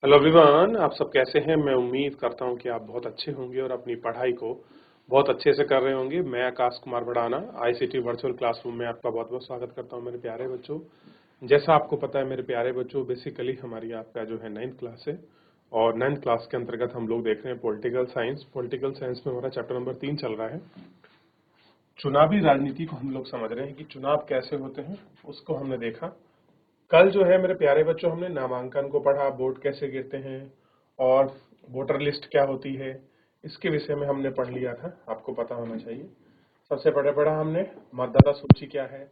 Hello everyone, आप सब कैसे हैं। मैं उम्मीद करता हूं कि आप बहुत अच्छे होंगे और अपनी पढ़ाई को बहुत अच्छे से कर रहे होंगे। मैं Akash Kumar Bhadana ICT virtual classroom में आपका बहुत बहुत स्वागत करता हूं मेरे प्यारे बच्चों। जैसा आपको पता है मेरे प्यारे बच्चों, बेसिकली हमारी आपका जो है 9th क्लास है और 9th क्लास के अंतर्गत हम लोग देख रहे हैं पॉलिटिकल साइंस। पॉलिटिकल साइंस में हमारा चैप्टर नंबर 3 चल रहा है। चुनावी राजनीति को हम लोग समझ रहे हैं कि चुनाव कैसे होते हैं, उसको हमने देखा। कल जो है मेरे प्यारे बच्चों, हमने नामांकन को पढ़ा, वोट कैसे गिरते हैं और वोटर लिस्ट क्या होती है, इसके विषय में हमने पढ़ लिया था। आपको पता होना चाहिए। सबसे पहले पढ़ा हमने मतदाता सूची क्या है,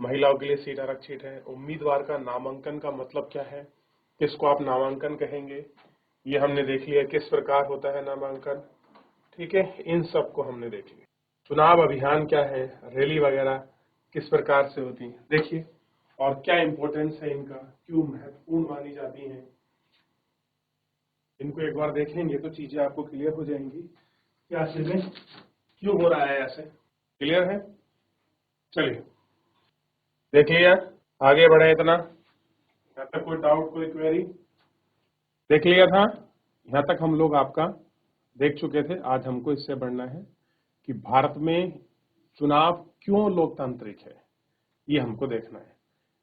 महिलाओं के लिए सीट आरक्षित है, उम्मीदवार का नामांकन का मतलब क्या है, किसको आप नामांकन कहेंगे, ये हमने देख लिया। किस प्रकार होता है नामांकन, ठीक है, इन सब को हमने देख लिया। चुनाव अभियान क्या है, रैली वगैरह किस प्रकार से होती है देखिए, और क्या इंपॉर्टेंस है इनका, क्यों महत्वपूर्ण मानी जाती हैं। इनको एक बार देखेंगे तो चीजें आपको क्लियर हो जाएंगी, क्या चीजें क्यों हो रहा है ऐसे। क्लियर है, चलिए देख लिया, आगे बढ़े। इतना यहाँ तक कोई डाउट, कोई क्वेरी? देख लिया था, यहाँ तक हम लोग आपका देख चुके थे। आज हमको इससे बढ़ना है कि भारत में चुनाव क्यों लोकतांत्रिक है, ये हमको देखना है।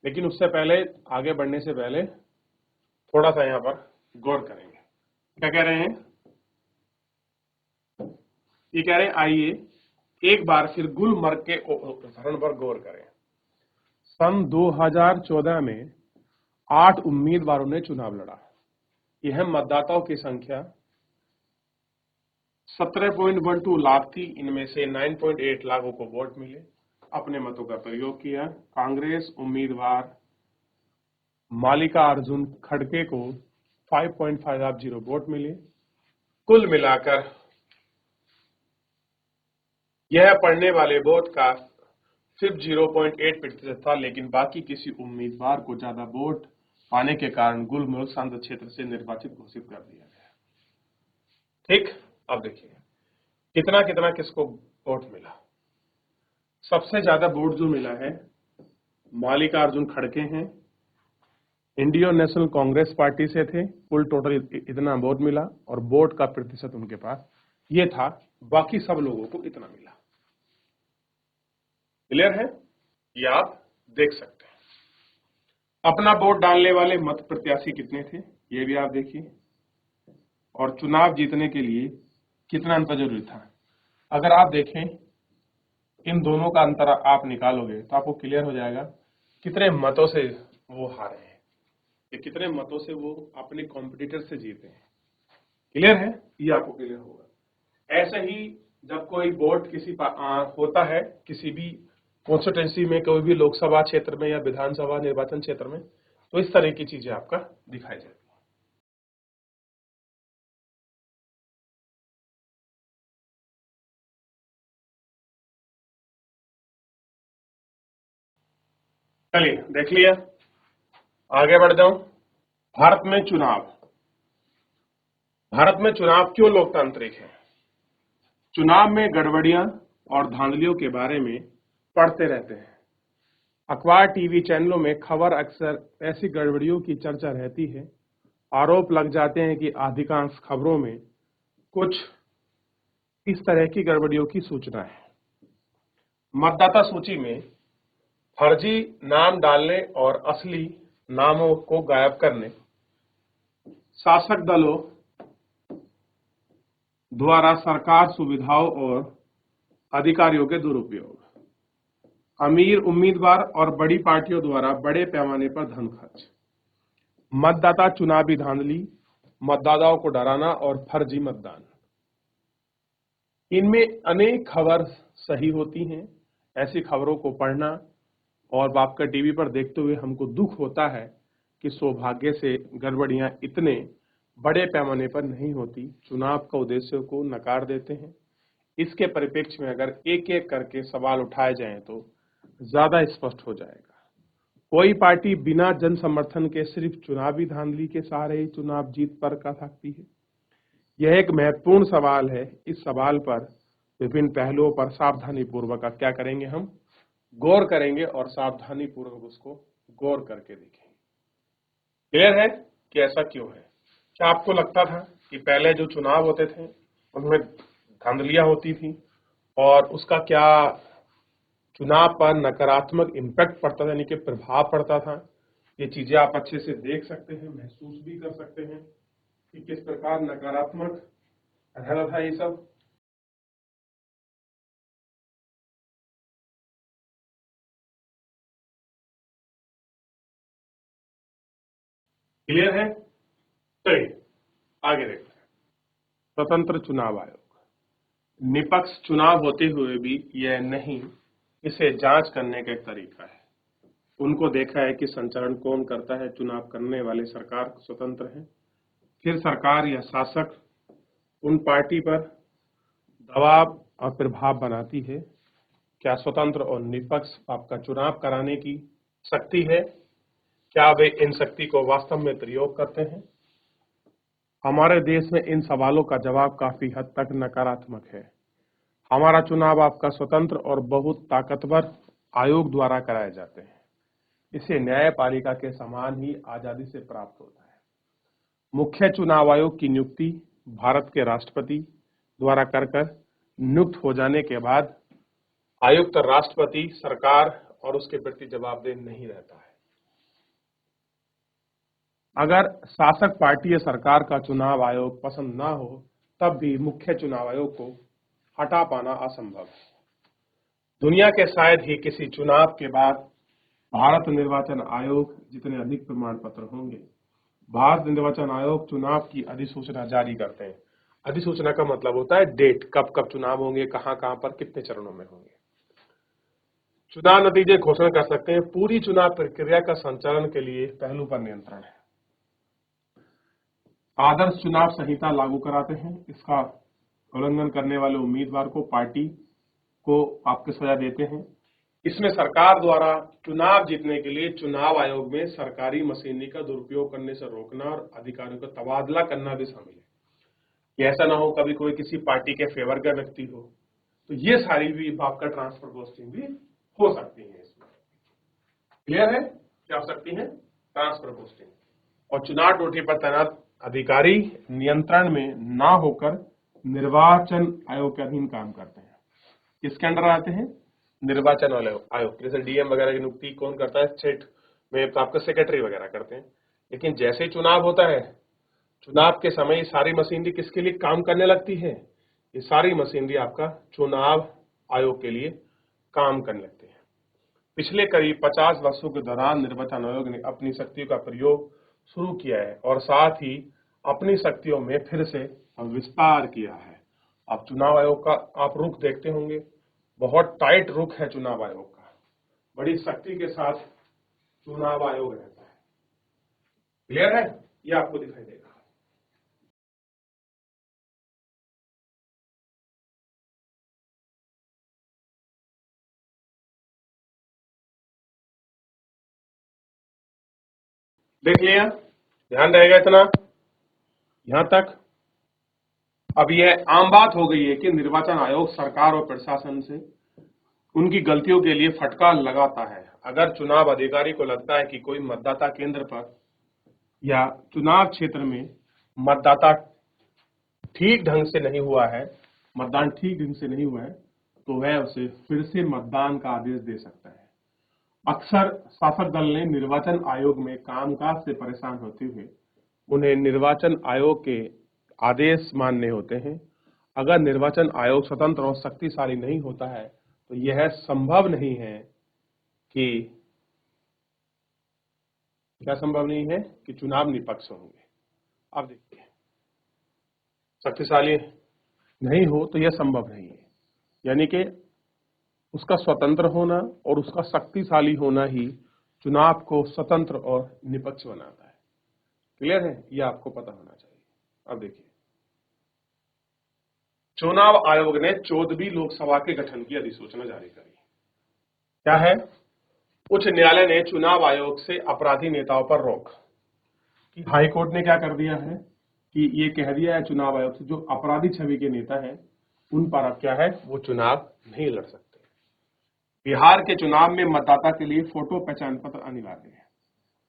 लेकिन उससे पहले, आगे बढ़ने से पहले थोड़ा सा यहाँ पर गौर करेंगे। क्या कह रहे हैं? ये कह रहे हैं आइए एक बार फिर गुलमर्ग के उदाहरण पर गौर करें। सन 2014 में 8 उम्मीदवारों ने चुनाव लड़ा। यह मतदाताओं की संख्या 17.12 लाख थी। इनमें से 9.8 लाखों को वोट मिले। अपने मतों का प्रयोग किया। कांग्रेस उम्मीदवार मालिका अर्जुन खड़गे को 5.50 वोट मिले। कुल मिलाकर यह पड़ने वाले वोट का सिर्फ 0.8% था, लेकिन बाकी किसी उम्मीदवार को ज्यादा वोट पाने के कारण गुलमर्ग संसदीय क्षेत्र से निर्वाचित घोषित कर दिया गया। ठीक, अब देखिए कितना कितना किसको वोट मिला। सबसे ज्यादा वोट जो मिला है मालिका अर्जुन खड़गे हैं, इंडियन नेशनल कांग्रेस पार्टी से थे। कुल टोटल इतना वोट मिला और वोट का प्रतिशत उनके पास ये था। बाकी सब लोगों को इतना मिला। क्लियर है, ये आप देख सकते हैं। अपना वोट डालने वाले मत प्रत्याशी कितने थे, ये भी आप देखिए। और चुनाव जीतने के लिए कितना अंतर जरूरी था। अगर आप देखें इन दोनों का अंतर आप निकालोगे तो आपको क्लियर हो जाएगा कितने मतों से वो हारे हैं, या कितने मतों से वो अपने कॉम्पिटिटर से जीते हैं। क्लियर है, ये आपको क्लियर होगा। ऐसे ही जब कोई वोट किसी होता है किसी भी कॉन्स्टिट्यूंसी में, कोई भी लोकसभा क्षेत्र में या विधानसभा निर्वाचन क्षेत्र में, तो इस तरह की चीजें आपका दिखाई जाती है। चलिए देख लिया, आगे बढ़ जाऊं। भारत में चुनाव, भारत में चुनाव क्यों लोकतांत्रिक है। चुनाव में गड़बड़ियां और धांधलियों के बारे में पढ़ते रहते हैं। अखबार टीवी चैनलों में खबर अक्सर ऐसी गड़बड़ियों की चर्चा रहती है। आरोप लग जाते हैं कि अधिकांश खबरों में कुछ इस तरह की गड़बड़ियों की सूचना है। मतदाता सूची में फर्जी नाम डालने और असली नामों को गायब करने, शासक दलों द्वारा सरकार सुविधाओं और अधिकारियों के दुरुपयोग, अमीर उम्मीदवार और बड़ी पार्टियों द्वारा बड़े पैमाने पर धन खर्च, मतदाता चुनावी धांधली, मतदाताओं को डराना और फर्जी मतदान। इनमें अनेक खबर सही होती हैं। ऐसी खबरों को पढ़ना और आपका टीवी पर देखते हुए हमको दुख होता है कि सौभाग्य से गड़बड़ियां इतने बड़े पैमाने पर नहीं होती। चुनाव का उद्देश्य को नकार देते हैं। इसके परिप्रेक्ष्य में अगर एक एक करके सवाल उठाए जाएं तो ज्यादा स्पष्ट हो जाएगा। कोई पार्टी बिना जन समर्थन के सिर्फ चुनावी धांधली के सहारे ही चुनाव जीत पर कर सकती है। यह एक महत्वपूर्ण सवाल है। इस सवाल पर विभिन्न पहलुओं पर सावधानी पूर्वक क्या करेंगे, हम गौर करेंगे और सावधानी पूर्वक उसको गौर करके देखेंगे। क्लियर है कि ऐसा क्यों है। क्या आपको लगता था कि पहले जो चुनाव होते थे उनमें धांधलियां होती थी और उसका क्या चुनाव पर नकारात्मक इम्पैक्ट पड़ता था, यानी कि प्रभाव पड़ता था? ये चीजें आप अच्छे से देख सकते हैं, महसूस भी कर सकते हैं कि किस प्रकार नकारात्मक रहता था ये सब। क्लियर है? चलिए आगे देखते हैं। स्वतंत्र चुनाव आयोग निष्पक्ष चुनाव होते हुए भी यह नहीं, इसे जांच करने का एक तरीका है। उनको देखा है कि संचालन कौन करता है, चुनाव करने वाले सरकार स्वतंत्र है, फिर सरकार या शासक उन पार्टी पर दबाव और प्रभाव बनाती है। क्या स्वतंत्र और निष्पक्ष आपका चुनाव कराने की शक्ति है? क्या वे इन शक्ति को वास्तव में प्रयोग करते हैं? हमारे देश में इन सवालों का जवाब काफी हद तक नकारात्मक है। हमारा चुनाव आपका स्वतंत्र और बहुत ताकतवर आयोग द्वारा कराए जाते हैं। इसे न्यायपालिका के समान ही आजादी से प्राप्त होता है। मुख्य चुनाव आयोग की नियुक्ति भारत के राष्ट्रपति द्वारा कर नियुक्त हो जाने के बाद आयुक्त राष्ट्रपति सरकार और उसके प्रति जवाबदेह नहीं रहता है। अगर शासक पार्टी या सरकार का चुनाव आयोग पसंद ना हो तब भी मुख्य चुनाव आयोग को हटा पाना असंभव है। दुनिया के शायद ही किसी चुनाव के बाद भारत निर्वाचन आयोग जितने अधिक प्रमाण पत्र होंगे। भारत निर्वाचन आयोग चुनाव की अधिसूचना जारी करते हैं। अधिसूचना का मतलब होता है डेट, कब कब चुनाव होंगे, कहां कहां पर, कितने चरणों में होंगे। चुनाव नतीजे घोषणा कर सकते हैं। पूरी चुनाव प्रक्रिया का संचालन के लिए पहलू पर नियंत्रण है। आदर्श चुनाव संहिता लागू कराते हैं। इसका उल्लंघन करने वाले उम्मीदवार को पार्टी को आपके सजा देते हैं। इसमें सरकार द्वारा चुनाव जीतने के लिए चुनाव आयोग में सरकारी मशीनरी का दुरुपयोग करने से रोकना और अधिकारियों का तबादला करना भी शामिल है कि ऐसा ना हो कभी कोई किसी पार्टी के फेवर का व्यक्ति हो, तो ये सारी भी आपका ट्रांसफर पोस्टिंग भी हो सकती है। इसमें क्लियर है? क्या हो सकती है? Transfer posting. और चुनाव ड्यूटी पर तैनात अधिकारी नियंत्रण में ना होकर निर्वाचन आयोग के अधीन काम करते हैं। किसके अंडर आते हैं? निर्वाचन आयोग। जैसे डीएम वगैरह की नियुक्ति कौन करता है? स्टेट में तो आपका सेक्रेटरी वगैरह करते हैं। लेकिन जैसे ही चुनाव होता है, चुनाव के समय ये सारी मशीनरी किसके लिए काम करने लगती है? ये सारी मशीनरी आपका चुनाव आयोग के लिए काम करने लगती है। पिछले करीब 50 वर्षों के दौरान निर्वाचन आयोग ने अपनी शक्तियों का प्रयोग शुरू किया है और साथ ही अपनी शक्तियों में फिर से विस्तार किया है। अब चुनाव आयोग का आप रुख देखते होंगे, बहुत टाइट रुख है चुनाव आयोग का। बड़ी शक्ति के साथ चुनाव आयोग रहता है। क्लियर है? ये आपको दिखाई देगा। देख लिया? ध्यान रहेगा इतना यहां तक? अब यह आम बात हो गई है कि निर्वाचन आयोग सरकार और प्रशासन से उनकी गलतियों के लिए फटकार लगाता है। अगर चुनाव अधिकारी को लगता है कि कोई मतदाता केंद्र पर या चुनाव क्षेत्र में मतदाता ठीक ढंग से नहीं हुआ है, मतदान ठीक ढंग से नहीं हुआ है, तो वह उसे फिर से मतदान का आदेश दे सकता है। अक्सर शासक दल ने निर्वाचन आयोग में कामकाज से परेशान होते हुए उन्हें निर्वाचन आयोग के आदेश मानने होते हैं। अगर निर्वाचन आयोग स्वतंत्र और शक्तिशाली नहीं होता है तो यह संभव नहीं है कि क्या संभव नहीं है कि चुनाव निष्पक्ष होंगे। अब देखिए, शक्तिशाली नहीं हो तो यह संभव नहीं है, यानी कि उसका स्वतंत्र होना और उसका शक्तिशाली होना ही चुनाव को स्वतंत्र और निष्पक्ष बनाता है। क्लियर है? यह आपको पता होना चाहिए। अब देखिए, चुनाव आयोग ने 14वीं लोकसभा के गठन की अधिसूचना जारी करी। क्या है? उच्च न्यायालय ने चुनाव आयोग से अपराधी नेताओं पर रोक कि हाई कोर्ट ने क्या कर दिया है कि ये कह दिया है चुनाव आयोग से जो अपराधी छवि के नेता हैं उन पर अब क्या है, वो चुनाव नहीं लड़ सकते। बिहार के चुनाव में मतदाता के लिए फोटो पहचान पत्र अनिवार्य है।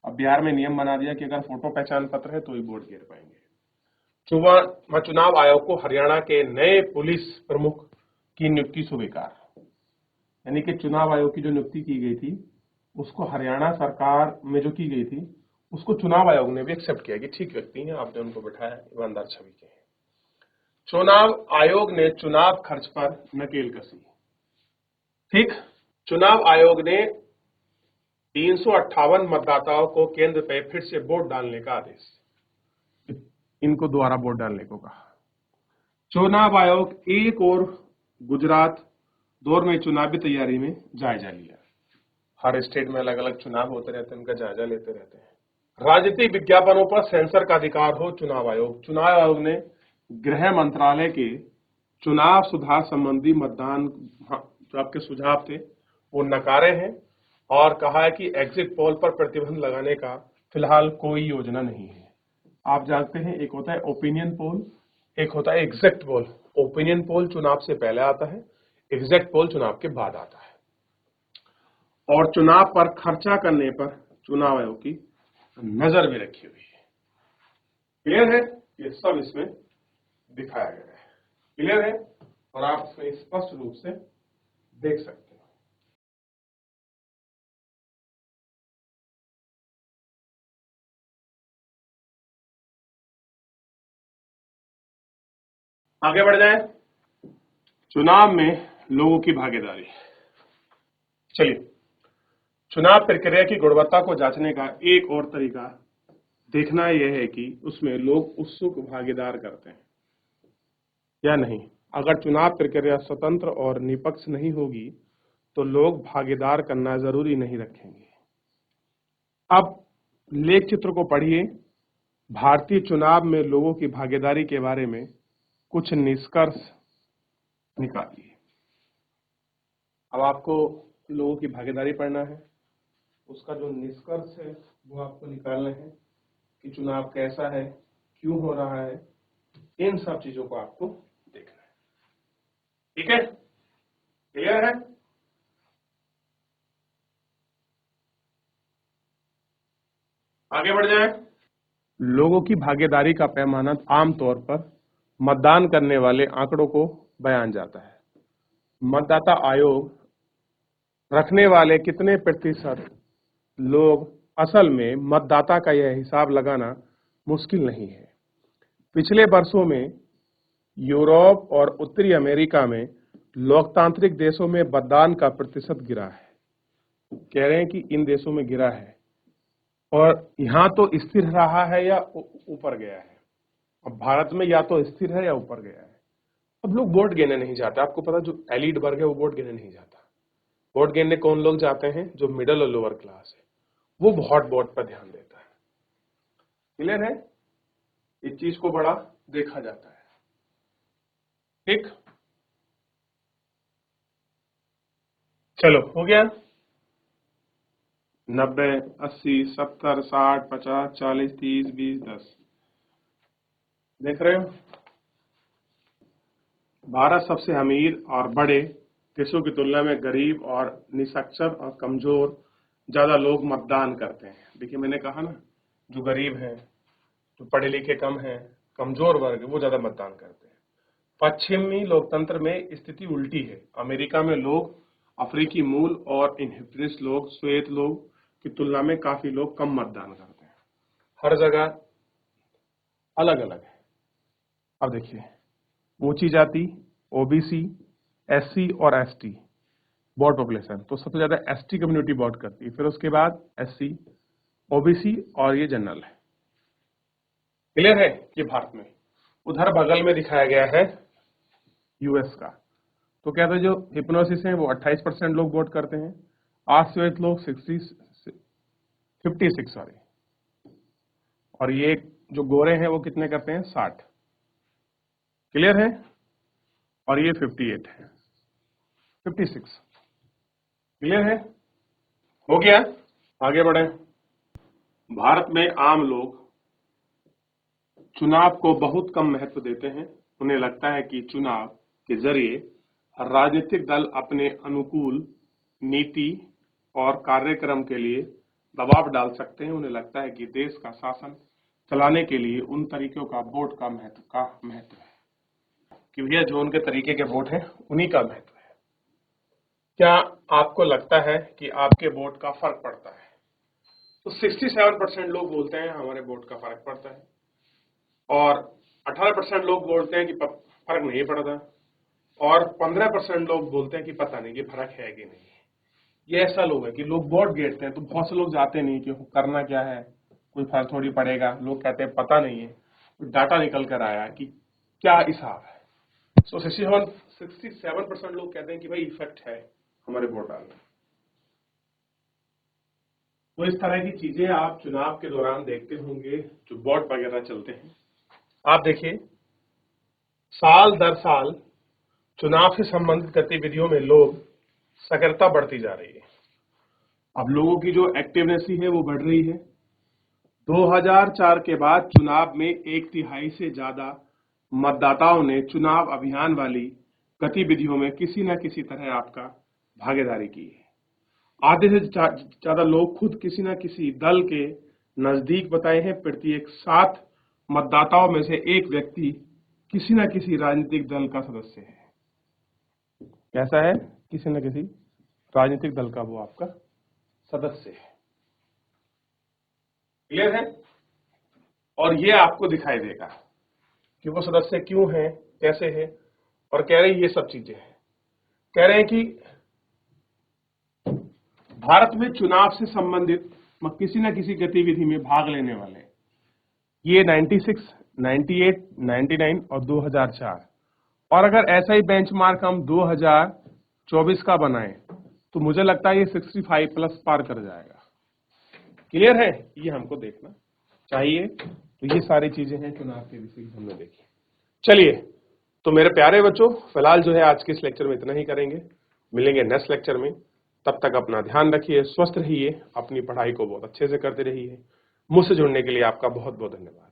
अब बिहार में नियम बना दिया कि अगर फोटो पहचान पत्र है तो ही वोट गिर पाएंगे। चुनाव आयोग को हरियाणा के नए पुलिस प्रमुख की नियुक्ति स्वीकार। यानी कि चुनाव आयोग की जो नियुक्ति की गई थी उसको हरियाणा सरकार में जो की गई थी उसको चुनाव आयोग ने भी एक्सेप्ट किया कि ठीक व्यक्ति हैं, आपने उनको बिठाया, ईमानदार छवि के हैं। चुनाव आयोग ने चुनाव खर्च पर नकेल कसी। ठीक, चुनाव आयोग ने 358 मतदाताओं को केंद्र पे फिर से वोट डालने का आदेश, इनको दोबारा वोट डालने को कहा। चुनाव आयोग एक और गुजरात दौर में चुनावी तैयारी में जायजा लिया। हर स्टेट में अलग अलग चुनाव होते रहते हैं, उनका जायजा लेते रहते हैं। राजनीतिक विज्ञापनों पर सेंसर का अधिकार हो चुनाव आयोग। चुनाव आयोग ने गृह मंत्रालय के चुनाव सुधार संबंधी मतदान जो आपके सुझाव थे वो नकारे हैं और कहा है कि एग्जिट पोल पर प्रतिबंध लगाने का फिलहाल कोई योजना नहीं है। आप जानते हैं एक होता है ओपिनियन पोल, एक होता है एग्जैक्ट पोल। ओपिनियन पोल चुनाव से पहले आता है, एग्जैक्ट पोल चुनाव के बाद आता है। और चुनाव पर खर्चा करने पर चुनाव आयोग की नजर भी रखी हुई है। क्लियर है? ये सब इसमें दिखाया गया है। क्लियर है? और आप इसमें स्पष्ट रूप से देख सकते हैं। आगे बढ़ जाए। चुनाव में लोगों की भागीदारी। चलिए, चुनाव प्रक्रिया की गुणवत्ता को जांचने का एक और तरीका देखना यह है कि उसमें लोग उत्सुक भागीदार करते हैं या नहीं। अगर चुनाव प्रक्रिया स्वतंत्र और निष्पक्ष नहीं होगी तो लोग भागीदार करना जरूरी नहीं रखेंगे। अब लेख चित्र को पढ़िए। भारतीय चुनाव में लोगों की भागीदारी के बारे में कुछ निष्कर्ष निकालिए। अब आपको लोगों की भागीदारी पढ़ना है, उसका जो निष्कर्ष है वो आपको निकालने हैं कि चुनाव कैसा है, क्यों हो रहा है, इन सब चीजों को आपको देखना है। ठीक है? क्लियर है? आगे बढ़ जाए। लोगों की भागीदारी का पैमाना आमतौर पर मतदान करने वाले आंकड़ों को बयान जाता है। मतदाता आयोग रखने वाले कितने प्रतिशत लोग असल में मतदाता का यह हिसाब लगाना मुश्किल नहीं है। पिछले वर्षों में यूरोप और उत्तरी अमेरिका में लोकतांत्रिक देशों में मतदान का प्रतिशत गिरा है। कह रहे हैं कि इन देशों में गिरा है और यहाँ तो स्थिर रहा है या ऊपर गया है। अब भारत में या तो स्थिर है या ऊपर गया है। अब लोग वोट गिनने नहीं जाते। आपको पता, जो एलिट वर्ग है वो वोट गिनने नहीं जाता। वोट गिनने कौन लोग जाते हैं? जो मिडिल और लोअर क्लास है, वो बहुत वोट पर ध्यान देता है। क्लियर है? इस चीज को बड़ा देखा जाता है। ठीक, चलो हो गया। 90, 80, 70, 60, 50, 40, 30, 20, 10 देख रहे हो। भारत सबसे अमीर और बड़े देशों की तुलना में गरीब और निरक्षर और कमजोर ज्यादा लोग मतदान करते हैं। देखिए, मैंने कहा ना, जो गरीब हैं, जो पढ़े लिखे कम हैं, कमजोर वर्ग, वो ज्यादा मतदान करते हैं। पश्चिमी लोकतंत्र में स्थिति उल्टी है। अमेरिका में लोग अफ्रीकी मूल और इन्हेरिटेंस लोग, श्वेत लोग की तुलना में काफी लोग कम मतदान करते हैं। हर जगह अलग अलग है। अब देखिए, ऊंची जाति, ओबीसी, एससी और एसटी वोट पॉपुलेशन, तो सबसे ज्यादा एसटी कम्युनिटी वोट करती है, फिर उसके बाद एससी, ओबीसी और ये जनरल है। क्लियर है? ये भारत में। उधर बगल में दिखाया गया है यूएस का। तो क्या था, जो हिप्नोसिस है वो 28% लोग वोट करते हैं, आश्वेत लोग 56 सॉरी, और ये जो गोरे हैं वो कितने करते हैं? 60। क्लियर है? और ये 58 है, 56। क्लियर है? हो गया। आगे बढ़े। भारत में आम लोग चुनाव को बहुत कम महत्व देते हैं। उन्हें लगता है कि चुनाव के जरिए राजनीतिक दल अपने अनुकूल नीति और कार्यक्रम के लिए दबाव डाल सकते हैं। उन्हें लगता है कि देश का शासन चलाने के लिए उन तरीकों का बोर्ड का महत्व है कि भैया जो उनके तरीके के बोर्ड हैं उन्हीं का महत्व है। क्या आपको लगता है कि आपके बोर्ड का फर्क पड़ता है? तो 67% लोग बोलते हैं हमारे बोर्ड का फर्क पड़ता है और 18% लोग बोलते हैं कि फर्क नहीं पड़ता और 15% लोग बोलते हैं कि पता नहीं कि फर्क है कि नहीं। ये ऐसा लोग है कि लोग बोर्ड गेटते हैं तो बहुत से लोग जाते नहीं कि करना क्या है, कोई फर्क थोड़ी पड़ेगा। लोग कहते हैं पता नहीं है, डाटा निकल कर आया कि क्या हिसाब है। सो 67% लोग कहते हैं कि भाई इफेक्ट है हमारे बोर्ड डालने। तो इस तरह की चीजें आप चुनाव के दौरान देखते होंगे, जो बोर्ड वगैरह चलते हैं। आप देखिए, साल दर साल चुनाव से संबंधित गतिविधियों में लोग सक्रियता बढ़ती जा रही है। अब लोगों की जो एक्टिवनेस है वो बढ़ रही है। 2004 के बाद चुनाव में 1/3 से ज्यादा मतदाताओं ने चुनाव अभियान वाली गतिविधियों में किसी न किसी तरह आपका भागीदारी की है। आधे से ज्यादा लोग खुद किसी न किसी दल के नजदीक बताए हैं। प्रत्येक 7 मतदाताओं में से एक व्यक्ति किसी न किसी राजनीतिक दल का सदस्य है। कैसा है? किसी न किसी राजनीतिक दल का वो आपका सदस्य है। क्लियर है? और ये आपको दिखाई देगा कि वो सदस्य क्यों है, कैसे है, और कह रहे हैं ये सब चीजें हैं। कह रहे हैं कि भारत में चुनाव से संबंधित किसी न किसी गतिविधि में भाग लेने वाले ये 96, 98, 99 और 2004, और अगर ऐसा ही बेंचमार्क हम 2024 का बनाएं तो मुझे लगता है ये 65 प्लस पार कर जाएगा। क्लियर है? ये हमको देखना चाहिए। तो ये सारी चीजें हैं चुनाव के विषय की हमने देखी। चलिए, तो मेरे प्यारे बच्चों, फिलहाल जो है आज के इस लेक्चर में इतना ही करेंगे। मिलेंगे नेक्स्ट लेक्चर में। तब तक अपना ध्यान रखिए, स्वस्थ रहिए, अपनी पढ़ाई को बहुत अच्छे से करते रहिए। मुझसे जुड़ने के लिए आपका बहुत बहुत धन्यवाद।